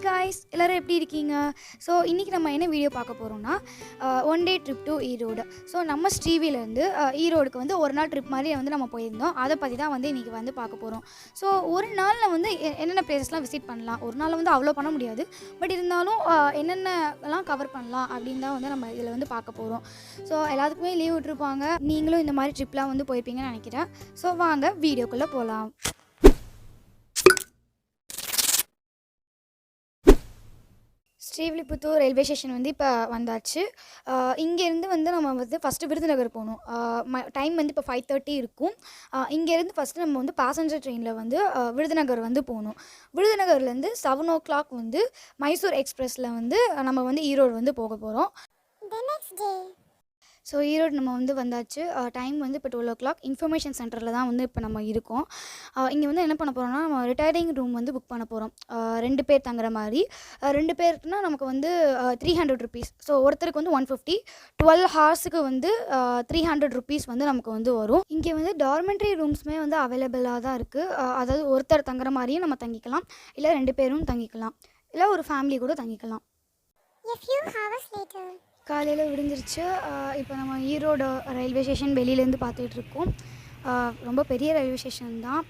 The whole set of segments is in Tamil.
guys, எல்லாரும் எப்படி இருக்கீங்க? ஸோ இன்றைக்கி நம்ம என்ன வீடியோ பார்க்க போகிறோம்னா one day trip to Erode. So நம்ம ஸ்ரீவிலேருந்து ஈரோடுக்கு வந்து ஒரு நாள் ட்ரிப் மாதிரி வந்து நம்ம போயிருந்தோம். அதை பற்றி தான் வந்து இன்றைக்கி வந்து பார்க்க போகிறோம். ஸோ ஒரு நாளில் வந்து என்னென்ன பிளேசஸ்லாம் விசிட் பண்ணலாம், ஒரு நாளில் வந்து அவ்வளோ பண்ண முடியாது, பட் இருந்தாலும் என்னென்னலாம் கவர் பண்ணலாம் அப்படின்னு தான் வந்து நம்ம இதில் வந்து பார்க்க போகிறோம். ஸோ எல்லாத்துக்குமே லீவ் விட்டுருப்பாங்க, நீங்களும் இந்த மாதிரி ட்ரிப்லாம் வந்து போயிருப்பீங்கன்னு நினைக்கிறேன். ஸோ வாங்க வீடியோக்குள்ளே போகலாம். ஸ்ரீவில்லிபுத்தூர் ரயில்வே ஸ்டேஷன் வந்து இப்போ வந்தாச்சு. இங்கேருந்து வந்து நம்ம வந்து ஃபஸ்ட்டு விருதுநகர் போகணும். டைம் வந்து இப்போ 5:30 இருக்கும். இங்கேருந்து ஃபஸ்ட்டு நம்ம வந்து பேசஞ்சர் ட்ரெயினில் வந்து விருதுநகர் வந்து போகணும். விருதுநகர்லேருந்து 7 o'clock வந்து மைசூர் எக்ஸ்பிரஸில் வந்து நம்ம வந்து ஈரோடு வந்து போக போகிறோம். ஸோ ஈரோடு நம்ம வந்து வந்தாச்சு. டைம் வந்து இப்போ 12 o'clock. இன்ஃபர்மேஷன் சென்டரில் தான் வந்து இப்போ நம்ம இருக்கோம். இங்கே வந்து என்ன பண்ண போகிறோம்னா, நம்ம ரிட்டையரிங் ரூம் வந்து புக் பண்ண போகிறோம். 2 பேர் தங்குற மாதிரி. 2 பேருக்குனா நமக்கு வந்து 300 rupees. ஸோ ஒருத்தருக்கு வந்து 150. 12 hours வந்து 300 rupees வந்து நமக்கு வந்து வரும். இங்கே வந்து டார்மெண்ட்ரி ரூம்ஸுமே வந்து அவைலபிளாக தான் இருக்குது. அதாவது ஒருத்தர் தங்குற மாதிரியும் நம்ம தங்கிக்கலாம், இல்லை 2 பேரும் தங்கிக்கலாம், இல்லை ஒரு ஃபேமிலி கூட தங்கிக்கலாம். காலையில் விடிஞ்சிருச்சு. இப்போ நம்ம ஈரோடு ரயில்வே ஸ்டேஷன் வெளியிலேருந்து பார்த்துட்ருக்கோம். ரொம்ப பெரிய ரயில்வே ஸ்டேஷன் தான்.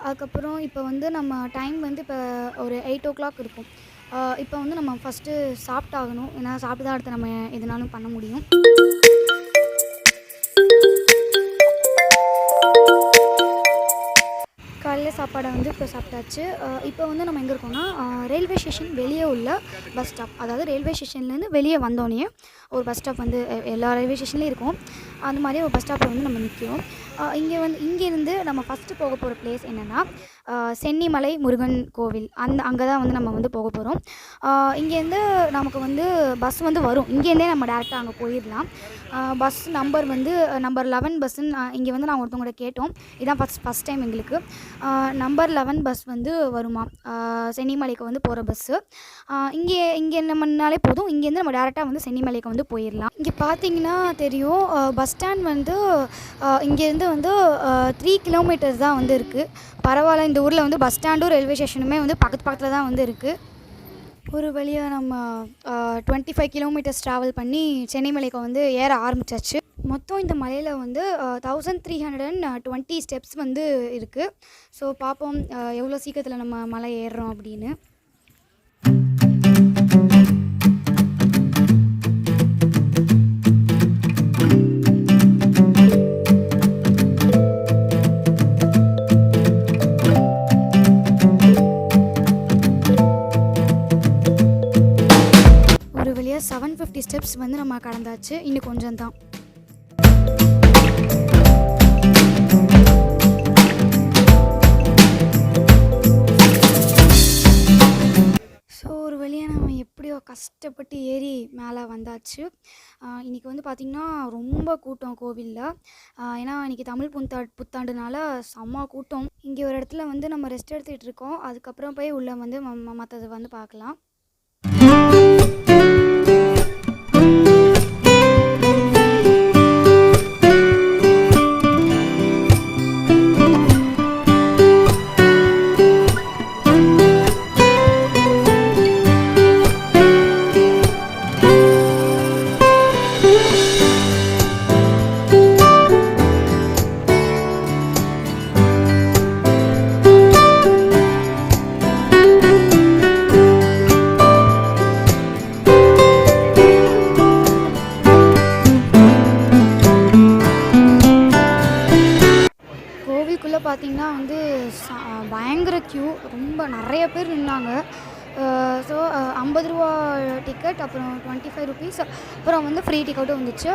அதுக்கப்புறம் இப்போ வந்து நம்ம டைம் வந்து இப்போ ஒரு 8 o'clock இருக்கும். இப்போ வந்து நம்ம ஃபஸ்ட்டு சாப்பிட்டாகணும், ஏன்னா சாப்பிட்டு தான் அடுத்து நம்ம எதுனாலும் பண்ண முடியும். காலையில் சாப்பாடை வந்து இப்போ சாப்பிட்டாச்சு. இப்போ வந்து நம்ம எங்கே இருக்கோம்னா, ரயில்வே ஸ்டேஷன் வெளியே உள்ள பஸ் ஸ்டாப். அதாவது ரயில்வே ஸ்டேஷன்லேருந்து வெளியே வந்தோடனே ஒரு பஸ் ஸ்டாப் வந்து எல்லா ரயில்வே ஸ்டேஷன்லேயும் இருக்கும். அந்த மாதிரி ஒரு பஸ் ஸ்டாப்பில் வந்து நம்ம நிற்கிறோம். இங்கேருந்து நம்ம ஃபஸ்ட்டு போக போகிற பிளேஸ் என்னென்னா, சென்னிமலை முருகன் கோவில். அங்கே தான் வந்து நம்ம வந்து போக போகிறோம். இங்கேருந்து நமக்கு வந்து பஸ் வந்து வரும். இங்கேருந்தே நம்ம டேரெக்டாக அங்கே போயிடலாம். பஸ் நம்பர் வந்து நம்பர் 11 பஸ்ஸுன்னு இங்கே வந்து நான் ஒருத்தவங்கள்ட்ட கேட்டோம். இதுதான் ஃபஸ்ட் டைம் எங்களுக்கு. நம்பர் 11 பஸ் வந்து வருமா, சென்னிமலைக்கு வந்து போகிற பஸ்ஸு. இங்கே நம்மனாலே போதும், இங்கேருந்து நம்ம டேரெக்டாக வந்து சென்னிமலைக்கு வந்து போயிடலாம். இங்கே பார்த்தீங்கன்னா தெரியும், பஸ் ஸ்டாண்ட் வந்து இங்கேருந்து வந்து 3 kilometers தான் வந்து இருக்குது. பரவாயில்ல, இந்த ஊரில் வந்து பஸ் ஸ்டாண்டும் ரயில்வே ஸ்டேஷனுமே வந்து பக்கத்தில் தான் வந்து இருக்குது. ஒரு வழியாக நம்ம 25 kilometers ட்ராவல் பண்ணி சென்னிமலைக்கு வந்து ஏற ஆரம்பித்தாச்சு. மொத்தம் இந்த மலையில் வந்து 1320 steps வந்து இருக்குது. ஸோ பார்ப்போம் எவ்வளோ சீக்கிரத்தில் நம்ம மலை ஏறுறோம் அப்படின்னு. ஒரு வழியாக 750 steps வந்து நம்ம கடந்தாச்சு. இன்னும் கொஞ்சம் தான். கஷ்டப்பட்டு ஏறி மேலே வந்தாச்சு. இன்றைக்கி வந்து பார்த்திங்கன்னா ரொம்ப கூட்டம் கோவிலில். ஏன்னா இன்றைக்கி தமிழ் புத்தாண்டுனால செம்ம கூட்டம். இங்கே ஒரு இடத்துல வந்து நம்ம ரெஸ்ட் எடுத்துகிட்டு இருக்கோம். அதுக்கப்புறம் போய் உள்ளே வந்து மற்றது வந்து பார்க்கலாம். பார்த்திங்கன்னா வந்து பயங்கர க்யூ, ரொம்ப நிறைய பேர் நின்னாங்க. ஸோ 50 ரூபா டிக்கெட், அப்புறம் 25 rupees, அப்புறம் வந்து ஃப்ரீ டிக்கெட்டும் வந்துச்சு.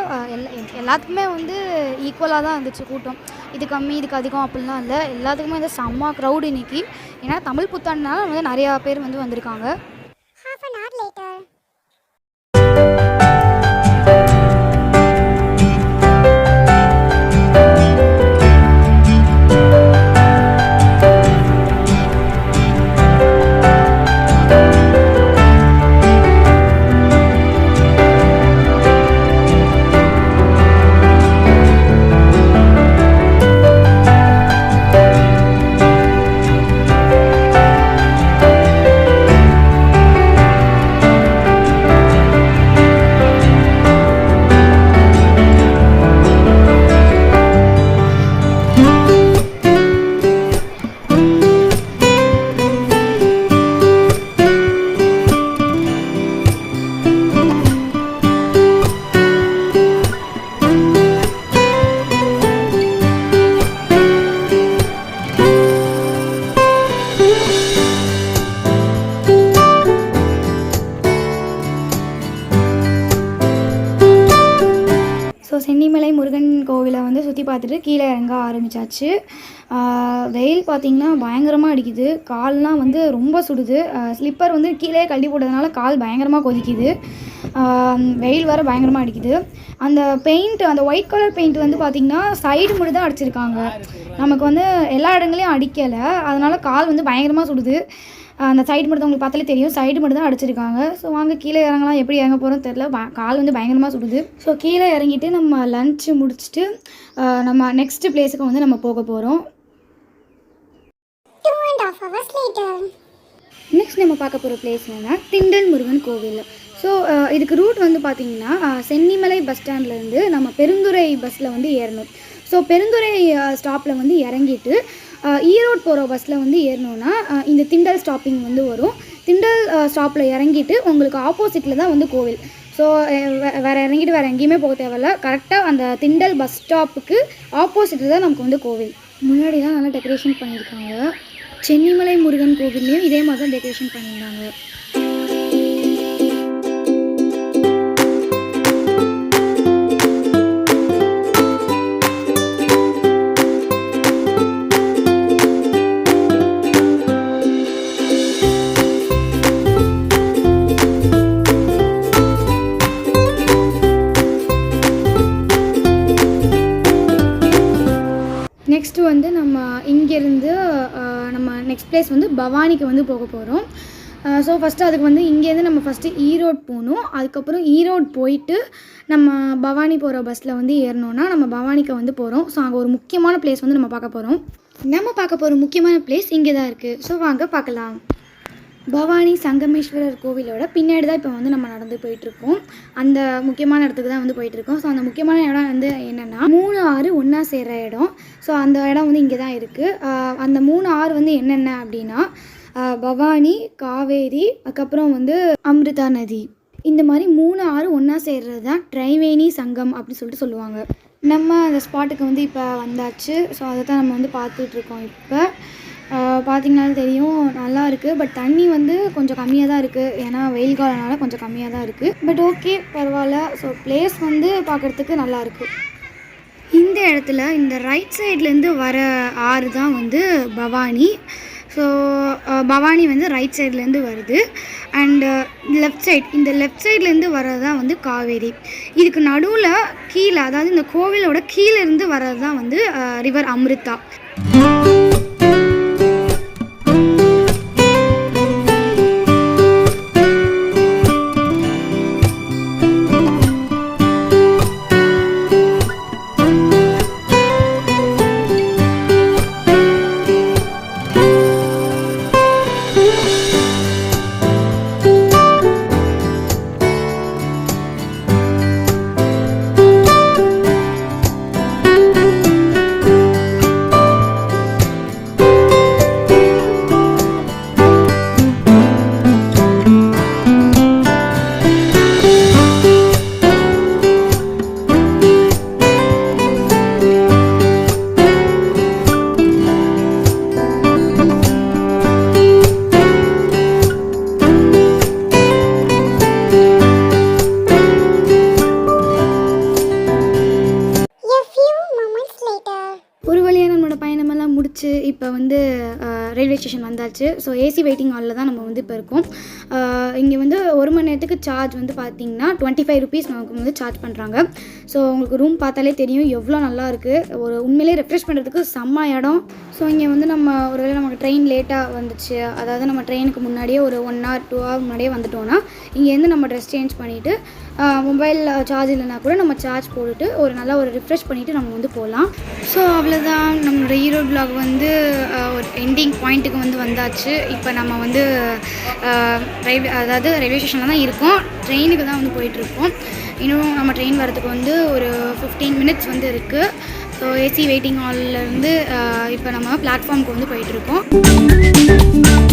எல்லாத்துக்குமே வந்து ஈக்குவலாக தான் இருந்துச்சு கூட்டம். இது கம்மி இதுக்கு அதிகம் அப்படிலாம் இல்லை, எல்லாத்துக்குமே வந்து செம்ம க்ரௌடு இன்றைக்கி. ஏன்னா தமிழ் புத்தாண்டுனால வந்து நிறையா பேர் வந்து வந்திருக்காங்க. கோவிலை வந்து சுற்றி பார்த்துட்டு கீழே இறங்க ஆரம்பித்தாச்சு. வெயில் பார்த்திங்கன்னா பயங்கரமாக அடிக்குது. கால்லாம் வந்து ரொம்ப சுடுது. ஸ்லிப்பர் வந்து கீழே கழட்டி போட்டதுனால கால் பயங்கரமாக கொதிக்குது. வெயில் வேறு பயங்கரமாக அடிக்குது. அந்த பெயிண்ட், அந்த ஒயிட் கலர் பெயிண்ட் வந்து பார்த்திங்கன்னா சைடு மட்டும் தான் அடிச்சிருக்காங்க. நமக்கு வந்து எல்லா இடங்களையும் அடிக்கலை. அதனால் கால் வந்து பயங்கரமாக சுடுது. அந்த சைடு மட்டும் தான் உங்களுக்கு பார்த்தாலே தெரியும், சைடு மட்டும் தான் அடிச்சிருக்காங்க. ஸோ வாங்க கீழே இறங்கலாம். எப்படி இறங்க போகிறோன்னு தெரில. கால் வந்து பயங்கரமாக சுடுது. ஸோ கீழே இறங்கிட்டு நம்ம லஞ்சு முடிச்சுட்டு நம்ம நெக்ஸ்ட் பிளேஸுக்கு வந்து நம்ம போக போகிறோம். நெக்ஸ்ட் நம்ம பார்க்க போகிற பிளேஸ் என்னன்னா திண்டல் முருகன் கோவில். ஸோ இதுக்கு ரூட் வந்து பார்த்திங்கன்னா சென்னிமலை பஸ் ஸ்டாண்ட்லேருந்து நம்ம பெருந்துறை பஸ்ஸில் வந்து ஏறணும். ஸோ பெருந்துறை ஸ்டாப்பில் வந்து இறங்கிட்டு ஈரோடு போகிற பஸ்ஸில் வந்து ஏறினோன்னா இந்த திண்டல் ஸ்டாப்பிங் வந்து வரும். திண்டல் ஸ்டாப்பில் இறங்கிட்டு உங்களுக்கு ஆப்போசிட்டில் தான் வந்து கோவில். ஸோ வேறு இறங்கிட்டு வேறு எங்கேயுமே போக தேவையில்ல. கரெக்டாக அந்த திண்டல் பஸ் ஸ்டாப்புக்கு ஆப்போசிட்டில் தான் நமக்கு வந்து கோவில். முன்னாடி தான் நல்லா டெக்கரேஷன் பண்ணியிருக்காங்க. சென்னிமலை முருகன் கோவில்லையும் இதே மாதிரி தான் டெக்கரேஷன் பண்ணியிருந்தாங்க. நெக்ஸ்ட்டு வந்து நம்ம இங்கேருந்து நம்ம நெக்ஸ்ட் பிளேஸ் வந்து பவானிக்கு வந்து போக போகிறோம். ஸோ ஃபஸ்ட்டு அதுக்கு வந்து இங்கேருந்து நம்ம ஃபஸ்ட்டு ஈரோடு போகணும். அதுக்கப்புறம் ஈரோடு போயிட்டு நம்ம பவானி போகிற பஸ்ஸில் வந்து ஏறினோன்னா நம்ம பவானிக்கு வந்து போகிறோம். ஸோ அங்கே ஒரு முக்கியமான பிளேஸ் வந்து நம்ம பார்க்க போகிறோம். நம்ம பார்க்க போகிற முக்கியமான பிளேஸ் இங்கே தான் இருக்குது. ஸோ வாங்க பார்க்கலாம். பவானி சங்கமேஸ்வரர் கோவிலோட பின்னாடி தான் இப்போ வந்து நம்ம நடந்து போயிட்டுருக்கோம். அந்த முக்கியமான இடத்துக்கு தான் வந்து போயிட்டுருக்கோம். ஸோ அந்த முக்கியமான இடம் வந்து என்னென்னா 3 ஆறு ஒன்றா சேர்கிற இடம். ஸோ அந்த இடம் வந்து இங்கே தான் இருக்குது. அந்த 3 ஆறு வந்து என்னென்ன அப்படின்னா பவானி, காவேரி, அதுக்கப்புறம் வந்து அமிர்தா நதி. இந்த மாதிரி 3 ஆறு ஒன்றா சேர்றது தான் திரிவேணி சங்கம் அப்படின்னு சொல்லிட்டு சொல்லுவாங்க. நம்ம அந்த ஸ்பாட்டுக்கு வந்து இப்போ வந்தாச்சு. ஸோ அதை தான் நம்ம வந்து பார்த்துட்ருக்கோம். இப்போ பார்த்திங்கனாலும் தெரியும், நல்லா இருக்குது. பட் தண்ணி வந்து கொஞ்சம் கம்மியாக தான் இருக்குது. ஏன்னா வெயில் காலனால கொஞ்சம் கம்மியாக தான் இருக்குது. பட் ஓகே, பரவாயில்ல. ஸோ பிளேஸ் வந்து பார்க்குறதுக்கு நல்லாயிருக்கு. இந்த இடத்துல இந்த ரைட் சைட்லேருந்து வர ஆறு தான் வந்து பவானி. ஸோ பவானி வந்து ரைட் சைட்லேருந்து வருது. அண்டு லெஃப்ட் சைட், இந்த லெஃப்ட் சைட்லேருந்து வர்றது தான் வந்து காவேரி. இதுக்கு நடுவில் கீழே, அதாவது இந்த கோவிலோட கீழேருந்து வர்றது தான் வந்து ரிவர் அமிர்தா. இப்போ வந்து ரயில்வே ஸ்டேஷன் வந்தாச்சு. ஸோ ஏசி வெயிட்டிங் ஹாலில் தான் நம்ம வந்து இப்போ இருக்கோம். இங்கே வந்து 1 மணி நேரத்துக்கு சார்ஜ் வந்து பார்த்திங்கன்னா 25 rupees நமக்கு வந்து சார்ஜ் பண்ணுறாங்க. ஸோ உங்களுக்கு ரூம் பார்த்தாலே தெரியும் எவ்வளோ நல்லா இருக்குது. ஒரு உண்மையிலே ரெஃப்ரெஷ் பண்ணுறதுக்கு செம்ம இடம். ஸோ இங்கே வந்து நம்ம ஒருவேளை நமக்கு ட்ரெயின் லேட்டாக வந்துச்சு, அதாவது நம்ம ட்ரெயினுக்கு முன்னாடியே ஒரு 1 hour 2 hour முன்னாடியே வந்துட்டோன்னா இங்கேருந்து நம்ம ட்ரெஸ் சேஞ்ச் பண்ணிவிட்டு மொபைல் சார்ஜ் இல்லைனா கூட நம்ம சார்ஜ் போட்டுட்டு நல்லா ஒரு ரிஃப்ரெஷ் பண்ணிவிட்டு நம்ம வந்து போகலாம். ஸோ அவ்வளோதான், நம்மளோட ஈரோடு வ்ளாக் வந்து ஒரு எண்டிங் பாயிண்ட்டுக்கு வந்து வந்தாச்சு. இப்போ நம்ம வந்து ரயில்வே ஸ்டேஷனில் தான் இருக்கோம். ட்ரெயினுக்கு தான் வந்து போயிட்டுருக்கோம். இன்னும் நம்ம ட்ரெயின் வரதுக்கு வந்து ஒரு 15 minutes வந்து இருக்குது. ஸோ ஏசி வெயிட்டிங் ஹால்லேருந்து இப்போ நம்ம பிளாட்ஃபார்முக்கு வந்து போயிட்டுருக்கோம்.